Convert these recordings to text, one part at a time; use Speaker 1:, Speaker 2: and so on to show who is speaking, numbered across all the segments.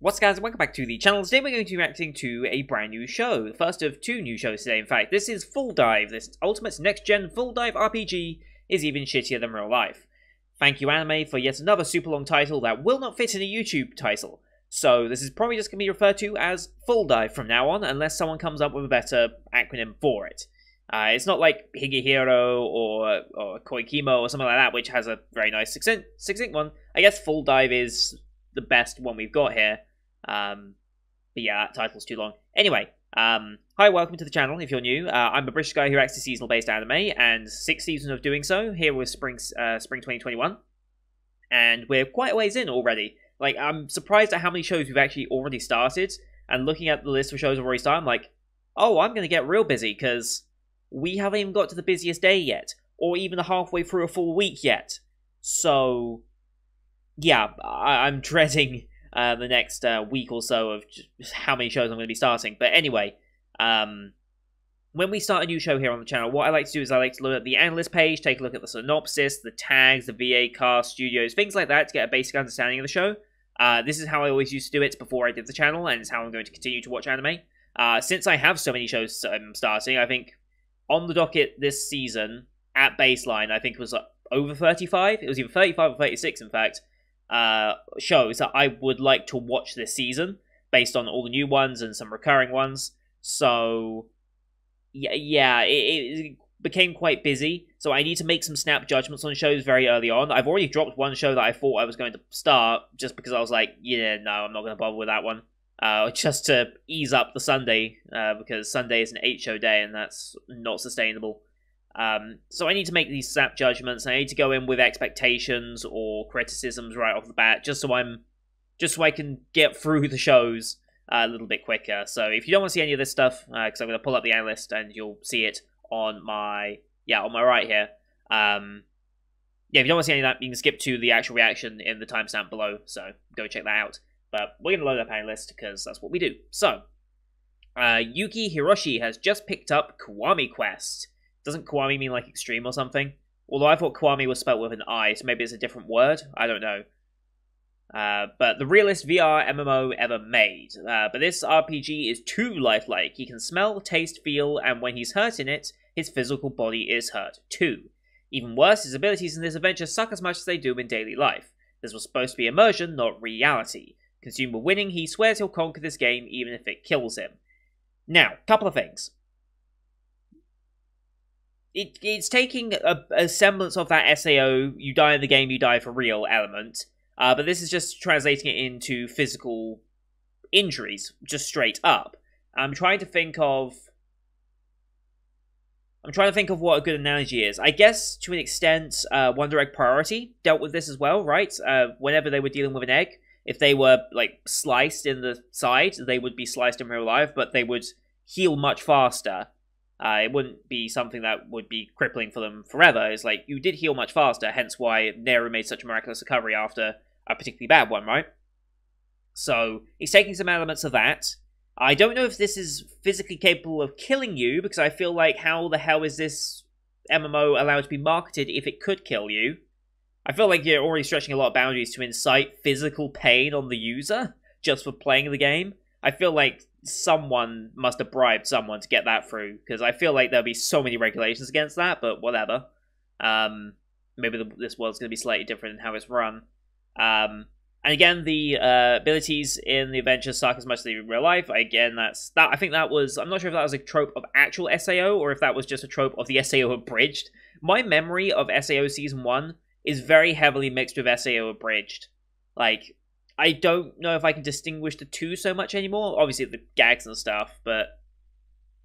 Speaker 1: What's up, guys, and welcome back to the channel. Today we're going to be reacting to a brand new show. The first of two new shows today, in fact. This is Full Dive. This Ultimate's next-gen Full Dive RPG is even shittier than real life. Thank you, anime, for yet another super long title that will not fit in a YouTube title. So this is probably just going to be referred to as Full Dive from now on, unless someone comes up with a better acronym for it. It's not like Higehiro or Koikimo or something like that, which has a very nice succinct one. I guess Full Dive is the best one we've got here. But yeah, that title's too long. Anyway, hi, welcome to the channel if you're new. I'm a British guy who reacts to seasonal-based anime, and 6th season of doing so. Here was spring 2021. And we're quite a ways in already. Like, I'm surprised at how many shows we've actually already started, and looking at the list of shows we've already started, I'm like, oh, I'm gonna get real busy, because we haven't even got to the busiest day yet, or even halfway through a full week yet. So, yeah, I'm dreading the next week or so of just how many shows I'm going to be starting. But anyway, when we start a new show here on the channel, what I like to do is I like to look at the analyst page, take a look at the synopsis, the tags, the VA cast, studios, things like that to get a basic understanding of the show. This is how I always used to do it before I did the channel, and it's how I'm going to continue to watch anime. Since I have so many shows starting, I think on the docket this season, at baseline, I think it was over 35. It was either 35 or 36, in fact. Shows that I would like to watch this season, based on all the new ones and some recurring ones. So, yeah, it became quite busy, so I need to make some snap judgments on shows very early on. I've already dropped one show that I thought I was going to start, just because I was like, yeah, no, I'm not going to bother with that one. Just to ease up the Sunday, because Sunday is an 8-show day, and that's not sustainable. So I need to make these snap judgments. I need to go in with expectations or criticisms right off the bat, just so I can get through the shows a little bit quicker. So if you don't want to see any of this stuff, because I'm going to pull up the analyst and you'll see it on my right here. Yeah, if you don't want to see any of that, you can skip to the actual reaction in the timestamp below. So go check that out. But we're going to load up analyst because that's what we do. So Yuki Hiroshi has just picked up Kiwami Quest. Doesn't Kiwami mean like extreme or something? Although I thought Kiwami was spelled with an I, so maybe it's a different word. I don't know. But the realest VR MMO ever made. But this RPG is too lifelike. He can smell, taste, feel, and when he's hurt in it, his physical body is hurt too. Even worse, his abilities in this adventure suck as much as they do in daily life. This was supposed to be immersion, not reality. Consumed with winning, he swears he'll conquer this game even if it kills him. Now, couple of things. It's taking a semblance of that SAO, you die in the game, you die for real element, but this is just translating it into physical injuries, just straight up. I'm trying to think of what a good analogy is. I guess, to an extent, Wonder Egg Priority dealt with this as well, right? Whenever they were dealing with an egg, if they were, like, sliced in the side, they would be sliced in real life, but they would heal much faster. It wouldn't be something that would be crippling for them forever. It's like, you did heal much faster, hence why Neru made such a miraculous recovery after a particularly bad one, right? So, he's taking some elements of that. I don't know if this is physically capable of killing you, because I feel like, how the hell is this MMO allowed to be marketed if it could kill you? I feel like you're already stretching a lot of boundaries to incite physical pain on the user, just for playing the game. I feel like someone must have bribed someone to get that through, because I feel like there'll be so many regulations against that, but whatever. Maybe this world's going to be slightly different in how it's run. And again, the abilities in the adventure suck as much as they do in real life. Again, I think that was, I'm not sure if that was a trope of actual SAO, or if that was just a trope of the SAO abridged. My memory of SAO Season 1 is very heavily mixed with SAO abridged. Like, I don't know if I can distinguish the two so much anymore. Obviously, the gags and stuff, but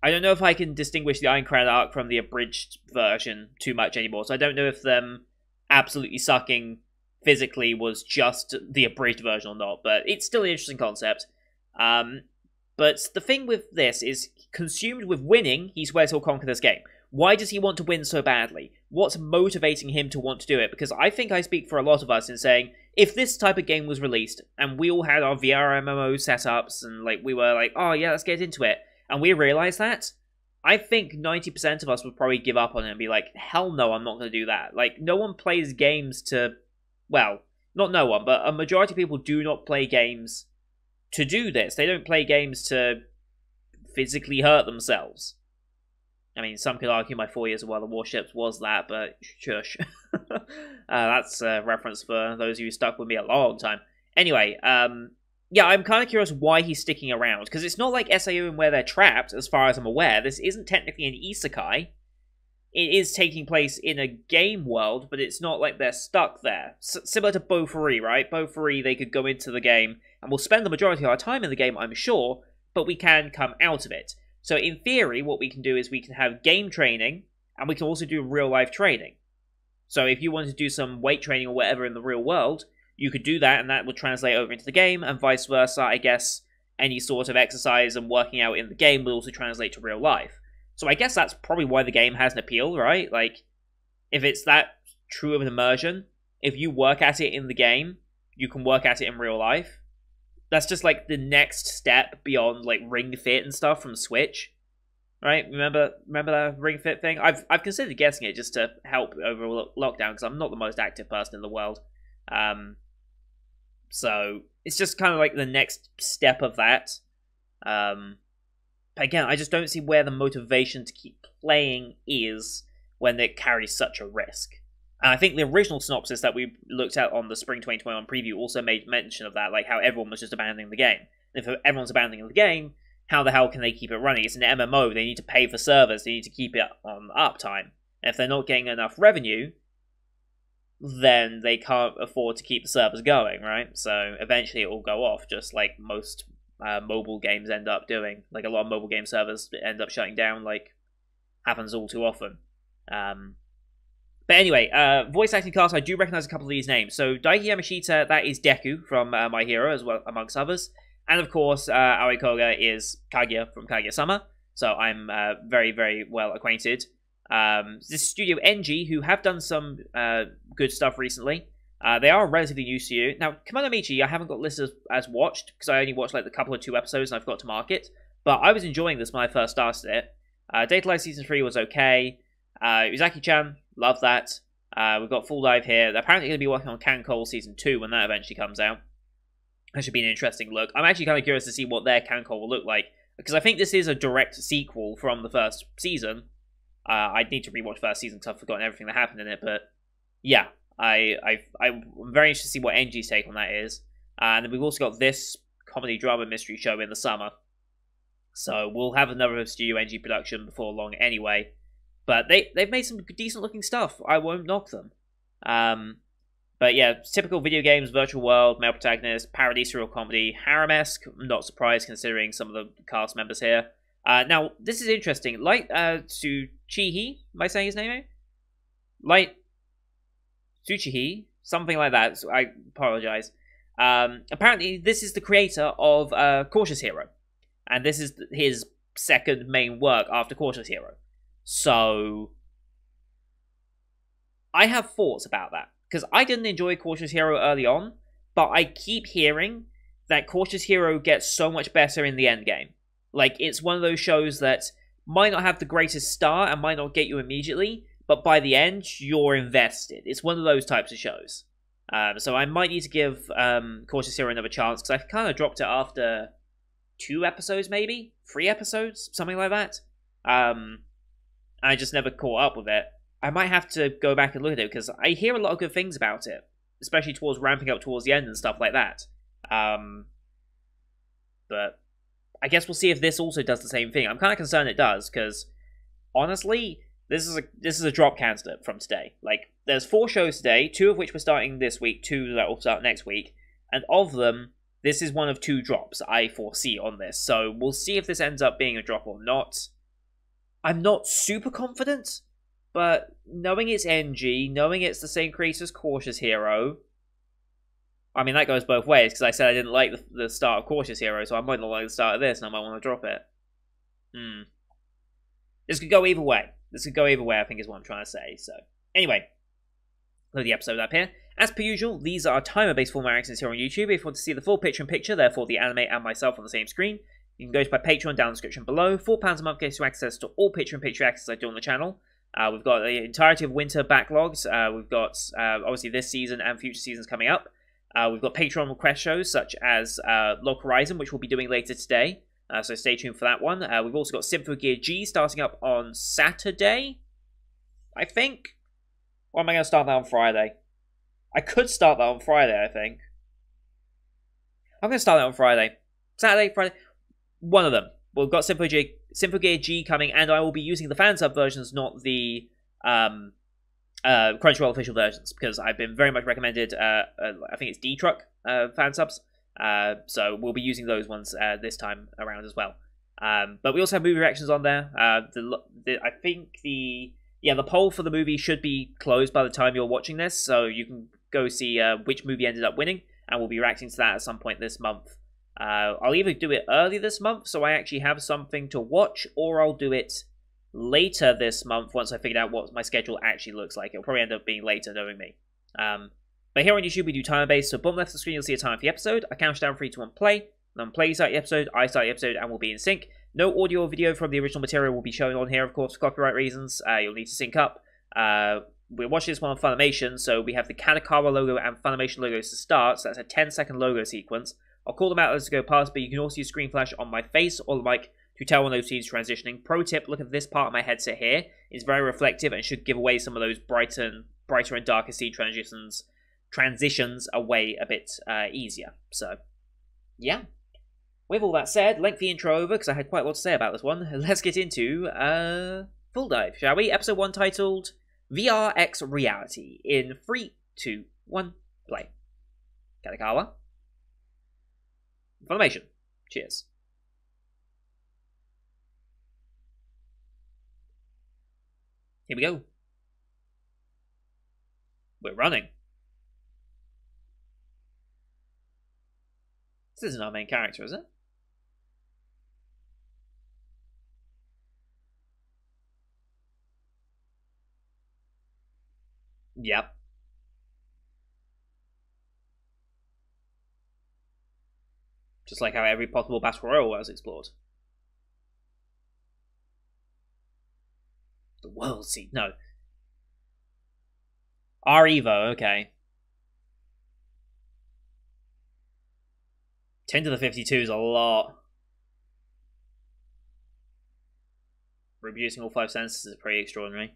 Speaker 1: I don't know if I can distinguish the Ironclad arc from the abridged version too much anymore. So I don't know if them absolutely sucking physically was just the abridged version or not, but it's still an interesting concept. But the thing with this is, consumed with winning, he swears he'll conquer this game. Why does he want to win so badly? What's motivating him to want to do it? Because I think I speak for a lot of us in saying, if this type of game was released, and we all had our VR MMO setups, and like we were like, oh yeah, let's get into it, and we realized that, I think 90% of us would probably give up on it and be like, hell no, I'm not going to do that. Like, no one plays games to, well, not no one, but a majority of people do not play games to do this. They don't play games to physically hurt themselves. I mean, some could argue my 4 years of World of Warships was that, but shush. That's a reference for those of you who stuck with me a long time. Anyway, yeah, I'm kind of curious why he's sticking around, because it's not like SAO and where they're trapped, as far as I'm aware. This isn't technically an isekai. It is taking place in a game world, but it's not like they're stuck there. Similar to Bofuri, right? Bofuri, they could go into the game, and we'll spend the majority of our time in the game, I'm sure, but we can come out of it. So in theory, what we can do is we can have game training, and we can also do real-life training. So if you wanted to do some weight training or whatever in the real world, you could do that, and that would translate over into the game, and vice versa, I guess. Any sort of exercise and working out in the game will also translate to real life. So I guess that's probably why the game has an appeal, right? Like, if it's that true of an immersion, if you work at it in the game, you can work at it in real life. That's just like the next step beyond like Ring Fit and stuff from Switch, right? Remember that Ring Fit thing? I've considered guessing it just to help over lockdown because I'm not the most active person in the world. So it's just kind of like the next step of that. But again, I just don't see where the motivation to keep playing is when it carries such a risk. And I think the original synopsis that we looked at on the Spring 2021 preview also made mention of that, like how everyone was just abandoning the game. And if everyone's abandoning the game, how the hell can they keep it running? It's an MMO, they need to pay for servers, they need to keep it on uptime. And if they're not getting enough revenue, then they can't afford to keep the servers going, right? So eventually it will go off, just like most mobile games end up doing. Like a lot of mobile game servers end up shutting down, like happens all too often. But anyway, voice acting cast, I do recognize a couple of these names. So Daiki Yamashita, that is Deku from My Hero, as well, amongst others. And of course, Aoi Koga is Kaguya from Kaguya-sama. So I'm very, very well acquainted. This Studio NG, who have done some good stuff recently. They are relatively new to you. Now, Kemono Michi, I haven't got listed as watched, because I only watched like the couple of 2 episodes and I forgot to mark it. But I was enjoying this when I first started it. Data Life Season 3 was okay. Uzaki-chan, love that. We've got Full Dive here. They're apparently going to be working on Kankole Season 2 when that eventually comes out. That should be an interesting look. I'm actually kind of curious to see what their Kankole will look like, because I think this is a direct sequel from the first season. I'd need to rewatch first season because I've forgotten everything that happened in it, but yeah, I'm very interested to see what NG's take on that is. And then we've also got this comedy drama mystery show in the summer. So we'll have another Studio NG production before long anyway. But they've made some decent looking stuff. I won't knock them. But yeah, typical video games, virtual world, male protagonist, parody serial comedy, harem-esque. I'm not surprised considering some of the cast members here. Now, this is interesting. Light Tsuchihi, am I saying his name right? Light Tsuchihi, something like that. So I apologize. Apparently, this is the creator of Cautious Hero. And this is his second main work after Cautious Hero. So, I have thoughts about that. Because I didn't enjoy Cautious Hero early on, but I keep hearing that Cautious Hero gets so much better in the endgame. Like, it's one of those shows that might not have the greatest start and might not get you immediately, but by the end, you're invested. It's one of those types of shows. So I might need to give Cautious Hero another chance, because I kind of dropped it after 2 episodes, maybe? 3 episodes? Something like that. I just never caught up with it. I might have to go back and look at it, because I hear a lot of good things about it. Especially towards ramping up towards the end and stuff like that. But I guess we'll see if this also does the same thing. I'm kind of concerned it does, because honestly, this is a drop candidate from today. Like, there's 4 shows today, 2 of which we're starting this week, 2 that will start next week, and of them, this is one of 2 drops I foresee on this. So we'll see if this ends up being a drop or not. I'm not super confident, but knowing it's NG, knowing it's the same creator as Cautious Hero, I mean, that goes both ways, because I said I didn't like the start of Cautious Hero, so I might not like the start of this, and I might want to drop it. This could go either way. I think is what I'm trying to say. So, anyway, load the episode up here. As per usual, these are timer-based format reactions here on YouTube. If you want to see the full picture-in-picture, therefore the anime and myself on the same screen, you can go to my Patreon down in the description below. £4 a month gets you access to all picture-in-picture access I do on the channel. We've got the entirety of winter backlogs. We've got, obviously, this season and future seasons coming up. We've got Patreon request shows such as Log Horizon, which we'll be doing later today. So stay tuned for that one. We've also got Symphogear G starting up on Saturday, I think. Or am I going to start that on Friday? I could start that on Friday, I think. I'm going to start that on Friday. Saturday, Friday. One of them. We've got Symphogear G coming, and I will be using the fan sub versions, not the Crunchyroll official versions, because I've been very much recommended, I think it's D-Truck fan subs. So we'll be using those ones this time around as well. But we also have movie reactions on there. I think the poll for the movie should be closed by the time you're watching this, so you can go see which movie ended up winning, and we'll be reacting to that at some point this month. I'll either do it early this month, so I actually have something to watch, or I'll do it later this month once I figured out what my schedule actually looks like. It'll probably end up being later, knowing me. But here on YouTube, we do timer-based, so bottom left of the screen, you'll see a timer for the episode. I count down 3, 2, 1, play. Then play, start the episode, I start the episode, and we'll be in sync. No audio or video from the original material will be showing on here, of course, for copyright reasons. You'll need to sync up. We're watching this one on Funimation, so we have the Kadokawa logo and Funimation logos to start, so that's a 10-second logo sequence. I'll call them out as they go past, but you can also use screen flash on my face or the mic to tell when those scenes transitioning. Pro tip, look at this part of my headset here. It's very reflective and should give away some of those brighter and darker scene transitions away a bit easier. So, yeah. With all that said, lengthy intro over, because I had quite a lot to say about this one. Let's get into Full Dive, shall we? Episode 1 titled VRX Reality. In 3, 2, 1, play. Kadokawa. Funimation. Cheers. Here we go. We're running. This isn't our main character, is it? Yep. Just like how every possible battle royale was explored. The World Seed. No. R-Evo, okay. 10 to the 52 is a lot. Reproducing all 5 sentences is pretty extraordinary.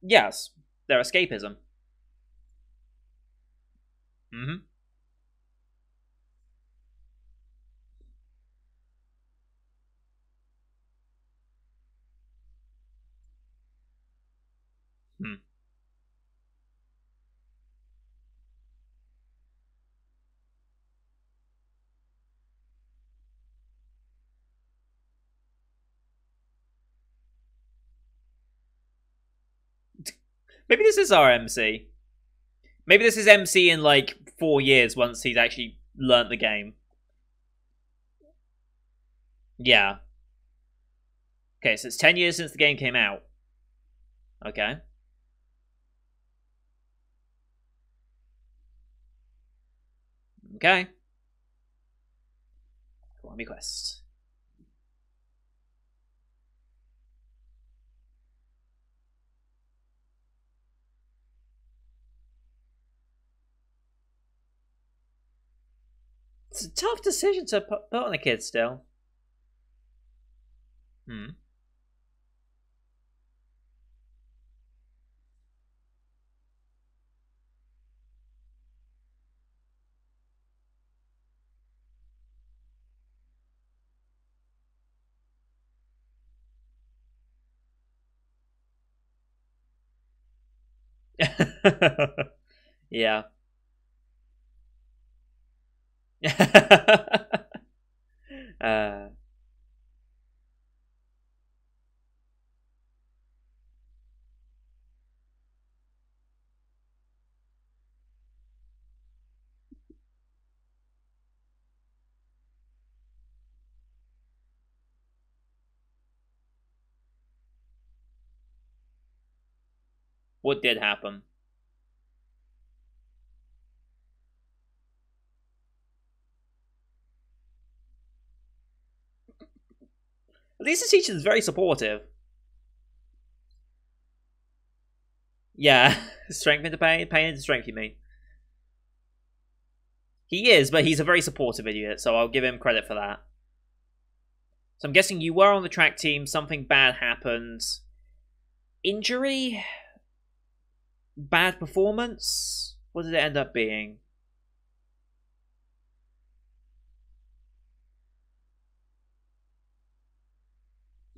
Speaker 1: Yes, they're escapism. Mm-hmm. Maybe this is our MC. Maybe this is MC in like 4 years once he's actually learnt the game. Yeah. Okay, so it's 10 years since the game came out. Okay. Okay. Kiwami Quest. It's a tough decision to put on a kid still. Hmm. Yeah. uh, what did happen? least his teacher is very supportive. Yeah, strength into pain, pain into strength, you mean? He is, but he's a very supportive idiot, so I'll give him credit for that. So I'm guessing you were on the track team, something bad happened. Injury? Bad performance? What did it end up being?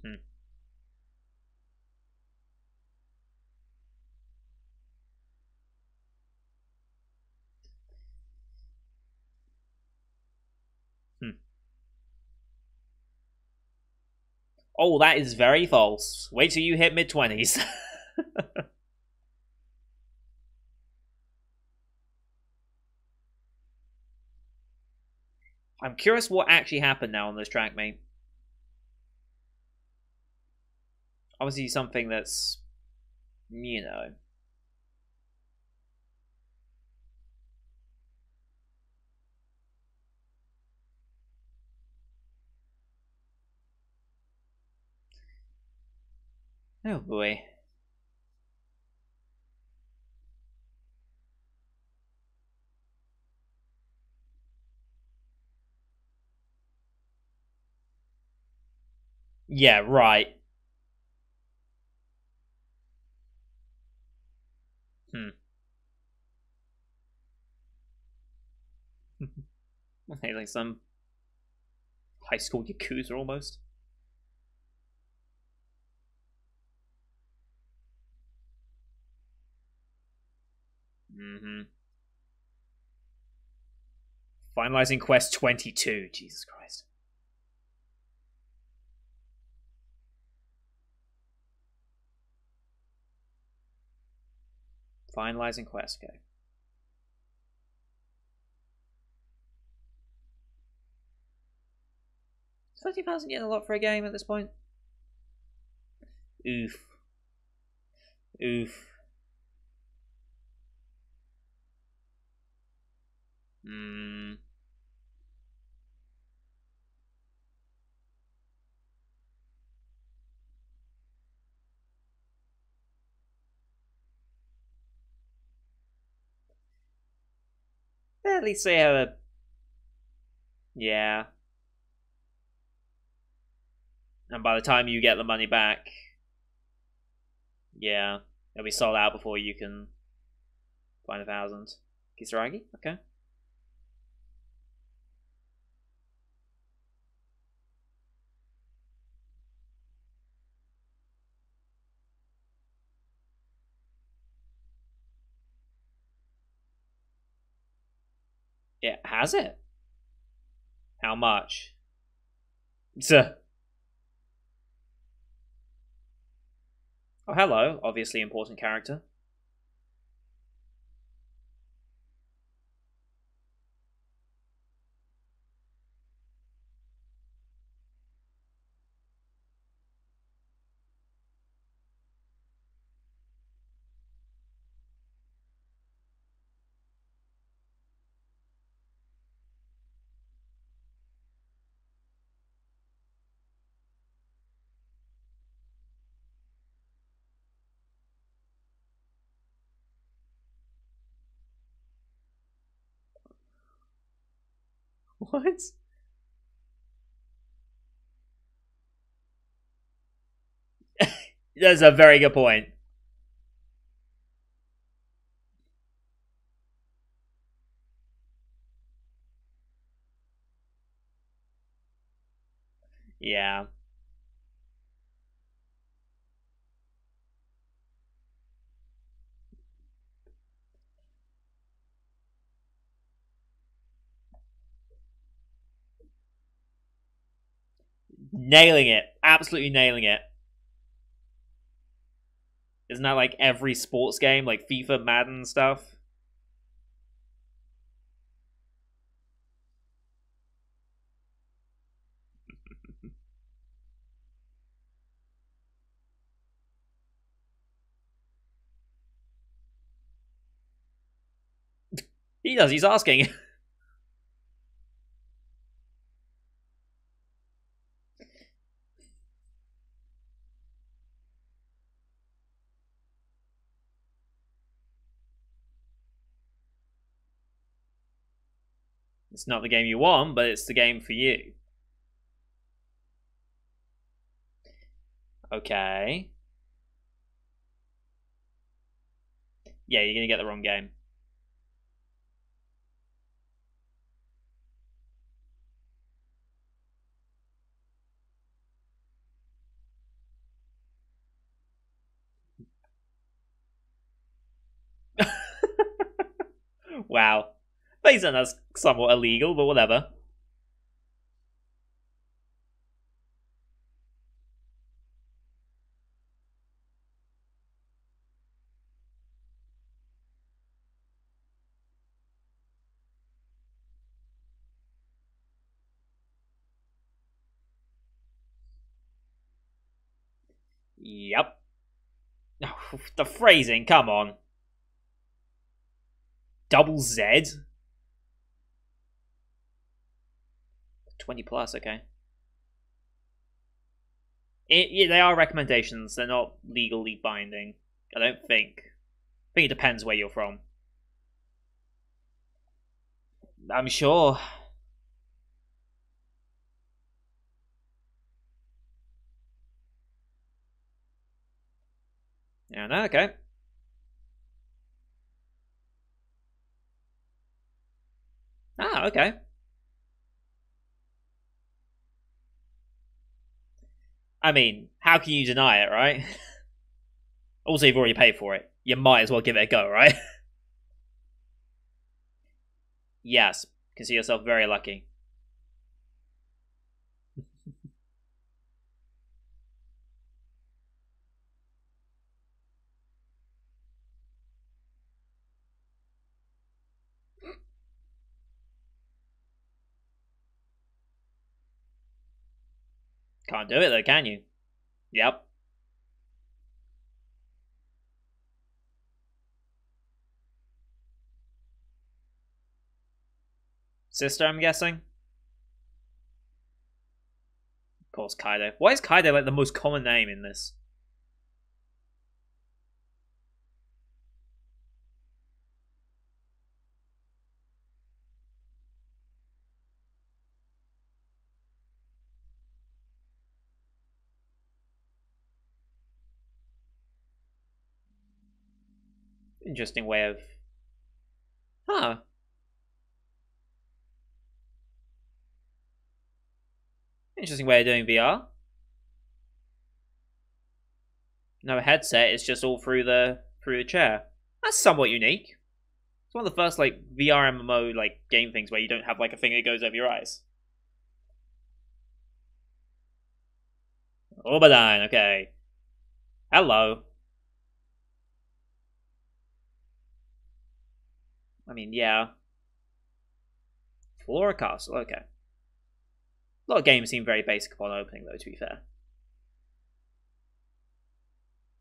Speaker 1: Hmm. Hmm. Oh, that is very false. Wait till you hit mid-20s. I'm curious what actually happened now on this track, mate. Obviously something that's, you know... Oh boy. Yeah, right. Hmm. Hey, like some high school yakuza almost. Mm-hmm. Finalizing quest 22. Jesus Christ. Finalizing quest, okay. 30,000 yen a lot for a game at this point? Oof. Oof. Hmm. At least they have a... Yeah. And by the time you get the money back... Yeah. It'll be sold out before you can find 1,000. Kisaragi? Okay. Yeah, has it? How much? So, oh, hello. Obviously important character. What? That's a very good point. Yeah. Nailing it. Absolutely nailing it. Isn't that like every sports game, like FIFA, Madden stuff? He does, he's asking. It's not the game you want, but it's the game for you. Okay. Yeah, you're gonna get the wrong game. Wow. Based on that's somewhat illegal, but whatever. Yep. The phrasing, come on. Double Z? 20 plus, okay. Yeah, they are recommendations. They're not legally binding. I don't think. I think it depends where you're from. I'm sure. Yeah, no, okay. Ah, okay. I mean, how can you deny it, right? Also, you've already paid for it. You might as well give it a go, right? Yes. Consider yourself very lucky. Can't do it though, can you? Yep. Sister, I'm guessing? Of course, Kaido. Why is Kaido like the most common name in this? Interesting way of... Huh. Interesting way of doing VR. No headset, it's just all through the chair. That's somewhat unique. It's one of the first like VR MMO like game things where you don't have like a thing that goes over your eyes. Obadine, okay. Hello. I mean, yeah. Flora Castle, okay. A lot of games seem very basic upon opening, though, to be fair.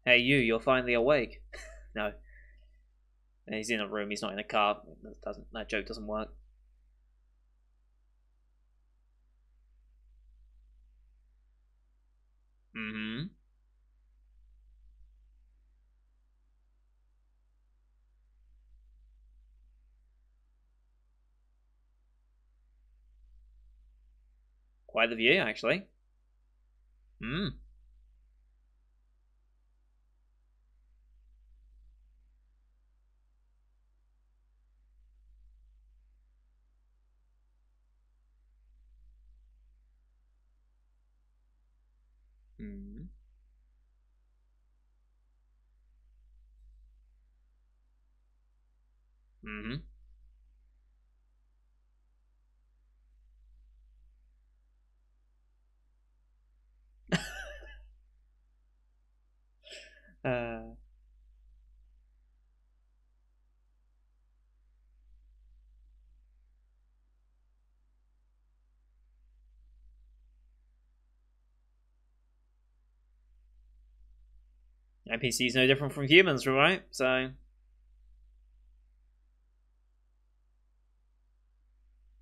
Speaker 1: Hey, you're finally awake. No. He's in a room, he's not in a car. That joke doesn't work. Mm-hmm. Quite the view, actually. Hmm. Mm-hmm. Mm-hmm. uh, NPC's no different from humans, right? So...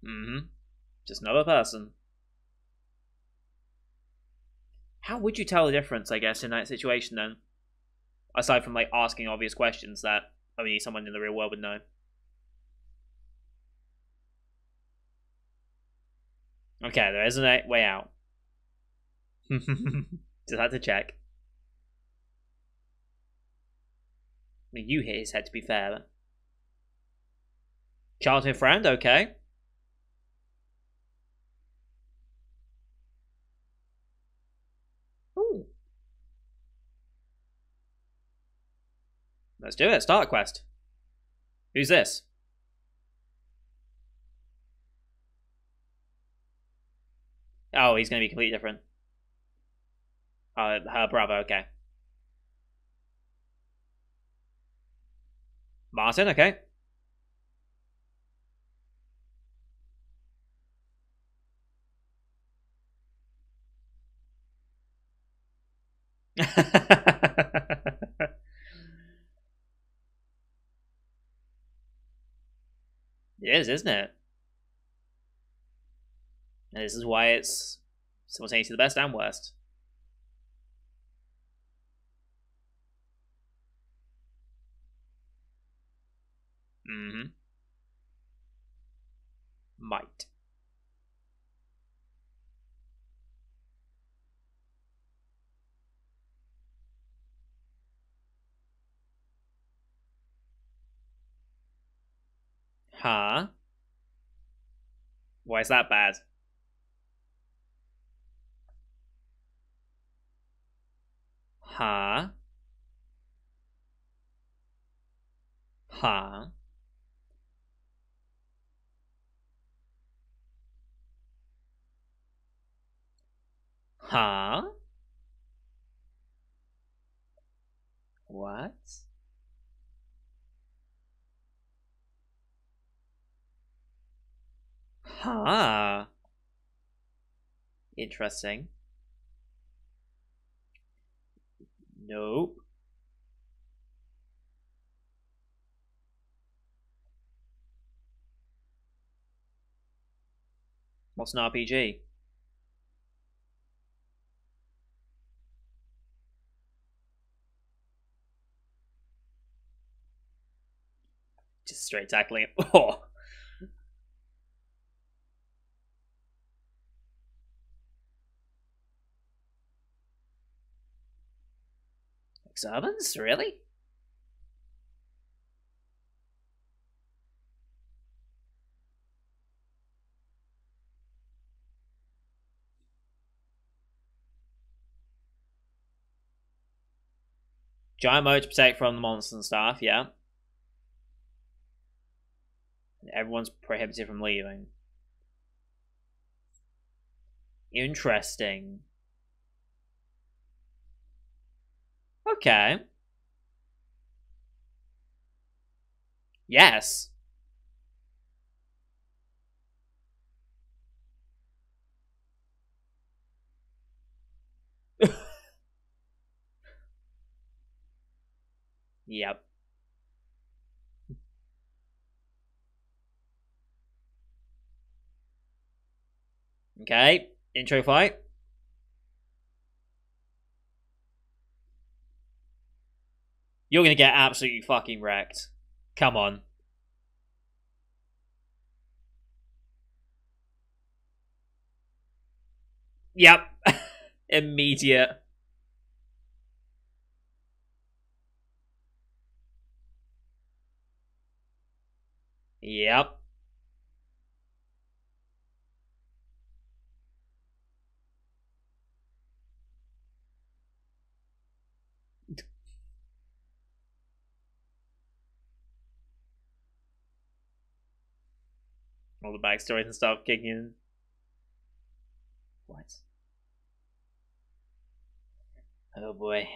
Speaker 1: Mm-hmm. Just another person. How would you tell the difference, I guess, in that situation, then? Aside from, like, asking obvious questions that only someone in the real world would know. Okay, there is a way out. Just had to check. I mean, you hit his head, to be fair. Childhood friend, okay. Ooh. Let's do it. Start quest. Who's this? Oh, he's going to be completely different. Her brother, okay. Martin, okay. It is, isn't it? And this is why it's simultaneously the best and worst. Mm-hmm. Might. Huh? Why is that bad? Huh? Huh? Huh? What? Huh? Interesting. Nope. What's an RPG? Just straight tackling. Oh. Servants? Really? Giant moat to protect from the monsters and stuff, yeah. Everyone's prohibited from leaving. Interesting. Okay. Yes. Yep. Okay. Intro fight. You're gonna get absolutely fucking wrecked. Come on. Yep. Immediate. Yep. All the backstories and stuff kicking in. What? Oh boy.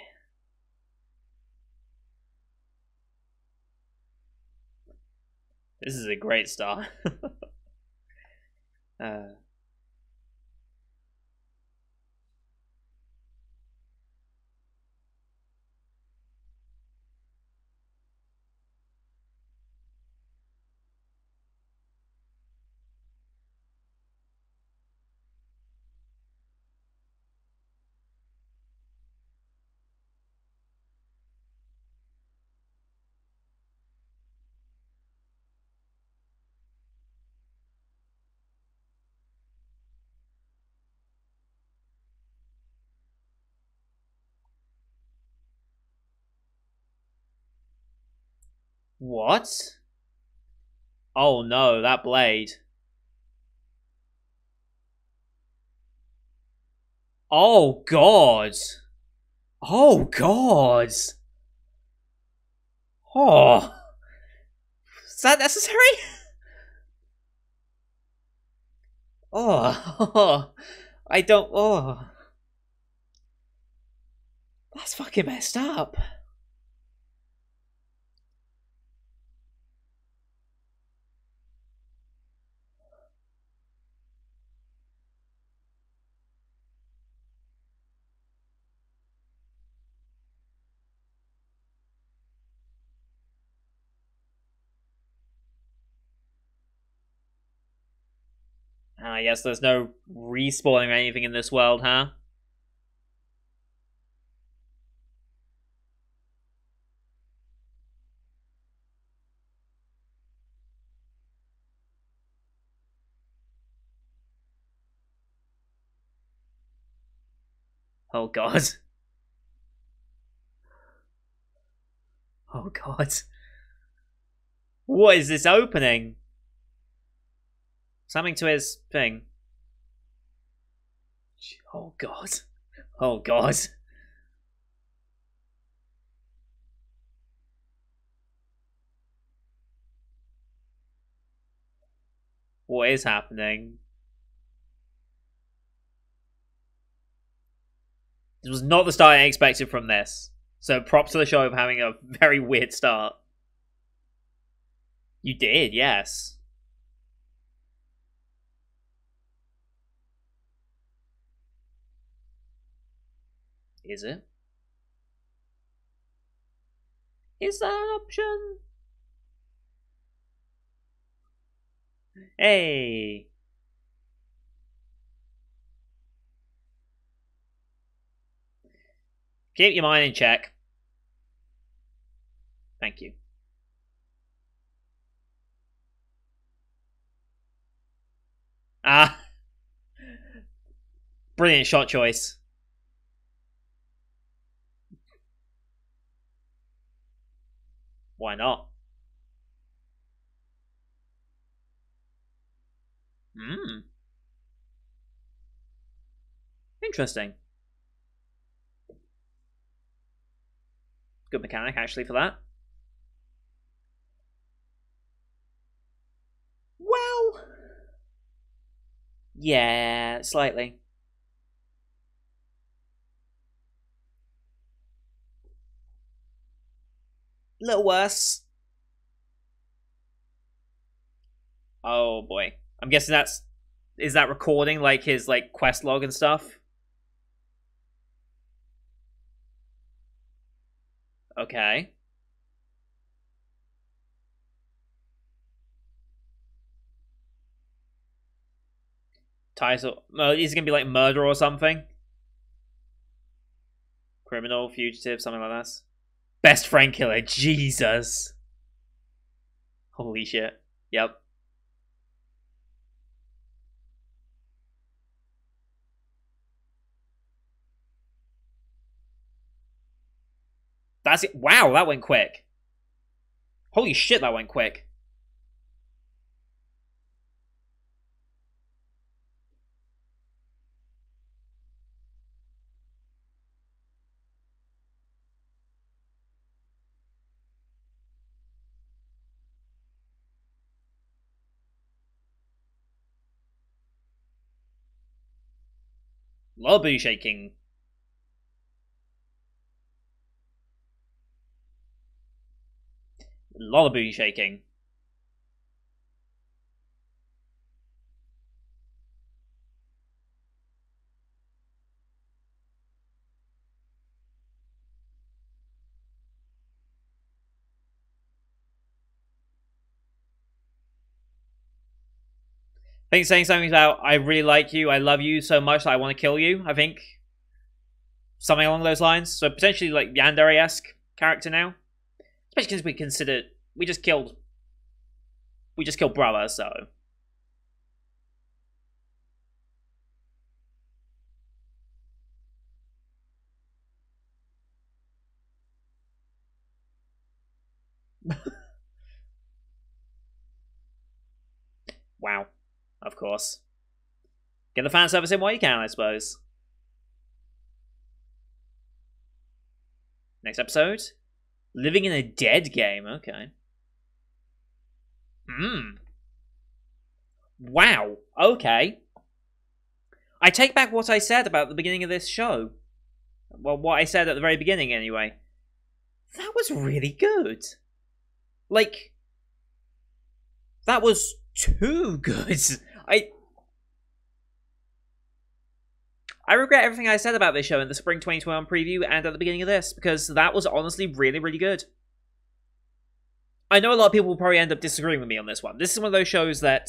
Speaker 1: This is a great start. uh, What? Oh no, that blade. Oh god. Oh god. Oh. Is that necessary? Oh. I don't. Oh. That's fucking messed up. I guess there's no respawning or anything in this world, huh? Oh god. Oh god. What is this opening? Something to his thing. Oh god. Oh god. What is happening? This was not the start I expected from this. So props to the show of having a very weird start. You did, yes. Is it? Is that an option? Hey. Keep your mind in check. Thank you. Ah. Brilliant shot choice. Why not? Hmm. Interesting. Good mechanic, actually, for that. Well... yeah, slightly. A little worse. Oh boy. I'm guessing that's... is that recording, like, his, like, quest log and stuff? Okay. Title... is it gonna be, like, murder or something? Criminal, fugitive, something like that. Best friend killer, Jesus. Holy shit. Yep. That's it. Wow, that went quick. Holy shit, that went quick. Lobby shaking. Lullaby shaking. I think saying something about I really like you, I love you so much that I want to kill you. I think something along those lines. So potentially like Yandere-esque character now, especially because we consider we just killed brother. So course. Get the fan service in while you can, I suppose. Next episode. Living in a dead game. Okay. Wow. Okay. I take back what I said about the beginning of this show. Well, what I said at the very beginning, anyway. That was really good. Like, that was too good. I regret everything I said about this show in the Spring 2021 preview and at the beginning of this, because that was honestly really, really good. I know a lot of people will probably end up disagreeing with me on this one. This is one of those shows that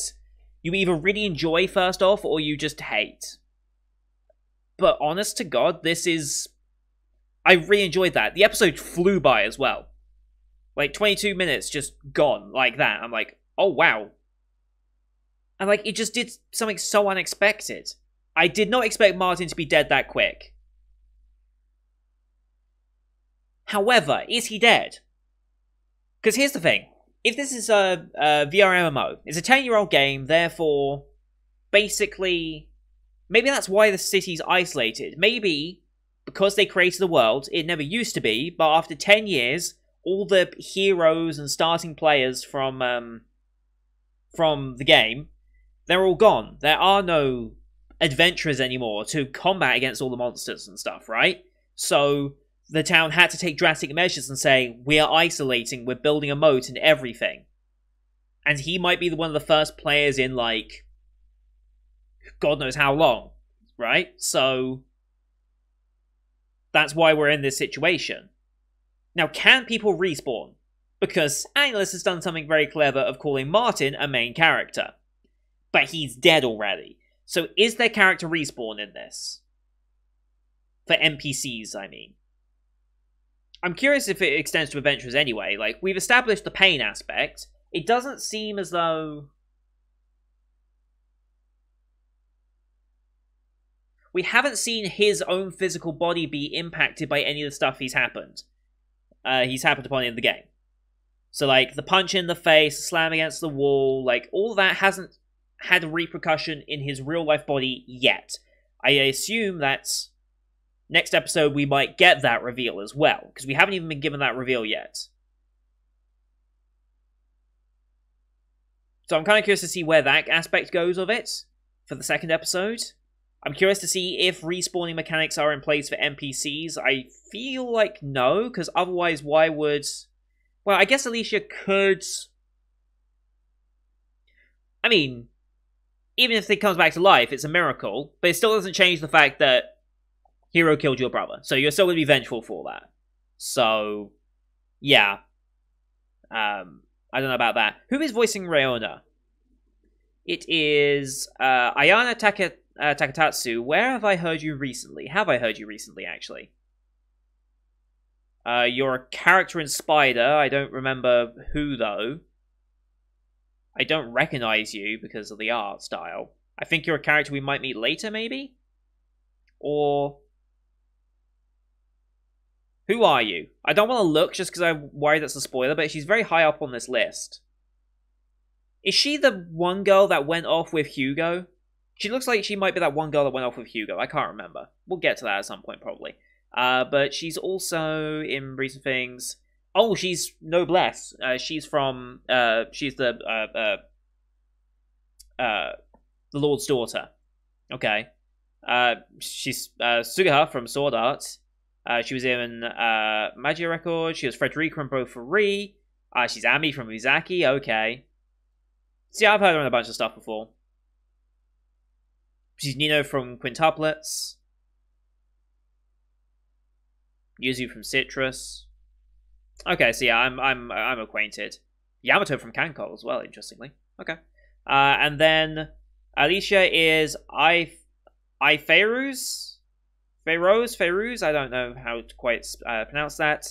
Speaker 1: you either really enjoy first off, or you just hate. But honest to God, this is... I really enjoyed that. The episode flew by as well. Like, 22 minutes just gone like that. I'm like, oh wow. And like, it just did something so unexpected. I did not expect Martin to be dead that quick. However, is he dead? Because here's the thing. If this is a VR MMO, it's a 10-year-old game, therefore, basically, maybe that's why the city's isolated. Maybe, because they created the world, it never used to be, but after 10 years, all the heroes and starting players from the game, they're all gone. There are no adventurers anymore to combat against all the monsters and stuff, right? So the town had to take drastic measures and say, we are isolating, we're building a moat and everything. And he might be one of the first players in, like, God knows how long, right? So that's why we're in this situation. Now, can people respawn? Because Angelus has done something very clever of calling Martin a main character. But he's dead already. So is there character respawn in this? For NPCs, I mean. I'm curious if it extends to adventurers anyway. Like, we've established the pain aspect. It doesn't seem as though... we haven't seen his own physical body be impacted by any of the stuff he's happened upon in the game. So, like, the punch in the face, the slam against the wall, like, all that hasn't had a repercussion in his real-life body yet. I assume that next episode we might get that reveal as well, because we haven't even been given that reveal yet. So I'm kind of curious to see where that aspect goes of it for the second episode. I'm curious to see if respawning mechanics are in place for NPCs. I feel like no, because otherwise why would... well, I guess Alicia could... I mean, even if it comes back to life, it's a miracle, but it still doesn't change the fact that Hero killed your brother, so you're still going to be vengeful for that. So, yeah. I don't know about that. Who is voicing Rayona? It is Ayana Takatatsu. Where have I heard you recently? Have I heard you recently, actually? You're a character in Spider. I don't remember who, though. I don't recognize you because of the art style. I think you're a character we might meet later, maybe? Or... who are you? I don't want to look just because I'm worried that's a spoiler, but she's very high up on this list. Is she the one girl that went off with Hugo? She looks like she might be that one girl that went off with Hugo. I can't remember. We'll get to that at some point, probably. But she's also in recent things... oh, she's Noblesse. She's from... she's the Lord's daughter. Okay. She's Sugaha from Sword Art. She was in Magia Record. She was Frederica from Bofuri. She's Ami from Uzaki. Okay. See, I've heard her in a bunch of stuff before. She's Nino from Quintuplets. Yuzu from Citrus. Okay, so yeah, I'm acquainted. Yamato from Kankol as well, interestingly. Okay. And then Alicia is Feiruz? Feiruz? I don't know how to quite pronounce that.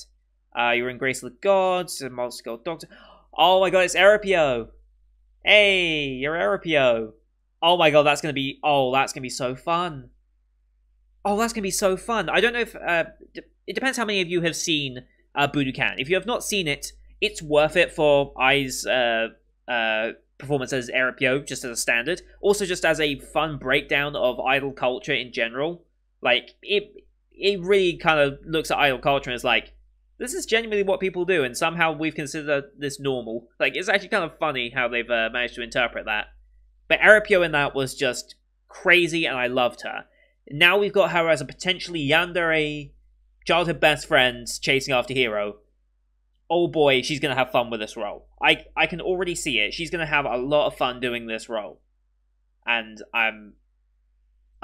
Speaker 1: You're in Grace of the Gods, a Monster Gold Doctor. Oh my god, it's Eripio! Hey, you're Eripio! Oh my god, that's gonna be so fun. Oh, that's gonna be so fun. I don't know if it depends how many of you have seen Budokan. If you have not seen it, it's worth it for Ai's performance as Eripio, just as a standard. Also just as a fun breakdown of idol culture in general. Like, it really kind of looks at idol culture and is like, this is genuinely what people do, and somehow we've considered this normal. Like, it's actually kind of funny how they've managed to interpret that. But Eripio in that was just crazy, and I loved her. Now we've got her as a potentially yandere childhood best friend chasing after Hero. Oh boy, she's going to have fun with this role. I can already see it. She's going to have a lot of fun doing this role. And I'm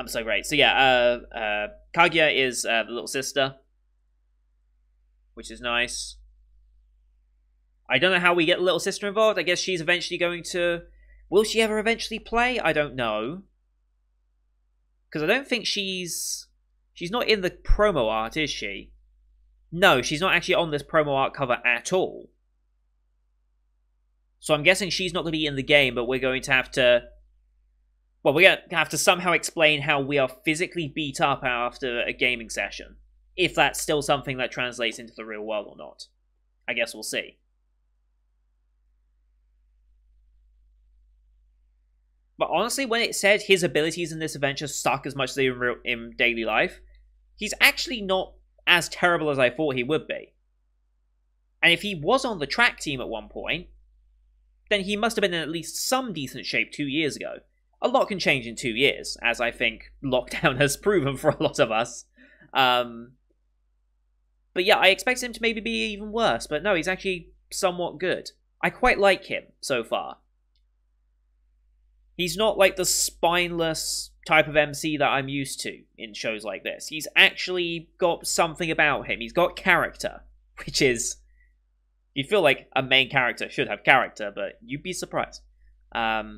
Speaker 1: so great. So yeah, Kaguya is the little sister, which is nice. I don't know how we get the little sister involved. I guess she's eventually going to... Will she ever eventually play? I don't know. Because I don't think she's not in the promo art, is she? No, she's not actually on this promo art cover at all. So I'm guessing she's not going to be in the game, but we're going to have to... Well, we're going to have to somehow explain how we are physically beat up after a gaming session. If that's still something that translates into the real world or not. I guess we'll see. But honestly, when it said his abilities in this adventure suck as much as they do in daily life, he's actually not as terrible as I thought he would be. And if he was on the track team at one point, then he must have been in at least some decent shape 2 years ago. A lot can change in 2 years, as I think lockdown has proven for a lot of us. But yeah, I expect him to maybe be even worse, but no, he's actually somewhat good. I quite like him so far. He's not like the spineless type of MC that I'm used to in shows like this. He's actually got something about him. He's got character, which is... You feel like a main character should have character, but you'd be surprised. Yeah,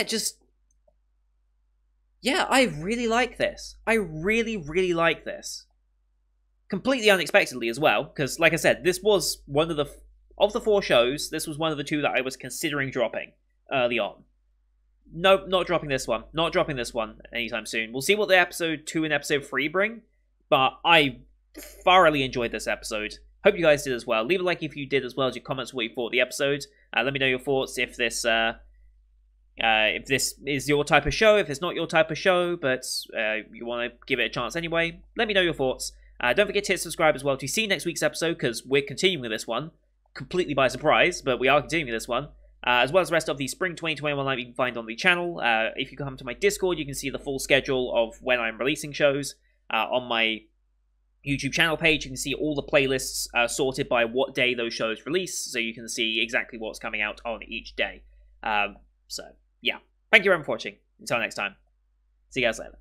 Speaker 1: just... Yeah, I really like this. I really, really like this. Completely unexpectedly as well, because, like I said, this was one of the... Of the 4 shows, this was one of the 2 that I was considering dropping early on. Nope, not dropping this one. Not dropping this one anytime soon. We'll see what the episode 2 and episode 3 bring, but I thoroughly enjoyed this episode. Hope you guys did as well. Leave a like if you did, as well as your comments what you thought of the episode. Let me know your thoughts if this is your type of show, if it's not your type of show, but you want to give it a chance anyway. Let me know your thoughts. Don't forget to hit subscribe as well to see next week's episode, because we're continuing with this one. Completely by surprise, but we are continuing this one, as well as the rest of the Spring 2021 live you can find on the channel. If you come to my Discord, you can see the full schedule of when I'm releasing shows. On my YouTube channel page, you can see all the playlists sorted by what day those shows release, so you can see exactly what's coming out on each day. So, yeah. Thank you everyone for watching. Until next time. See you guys later.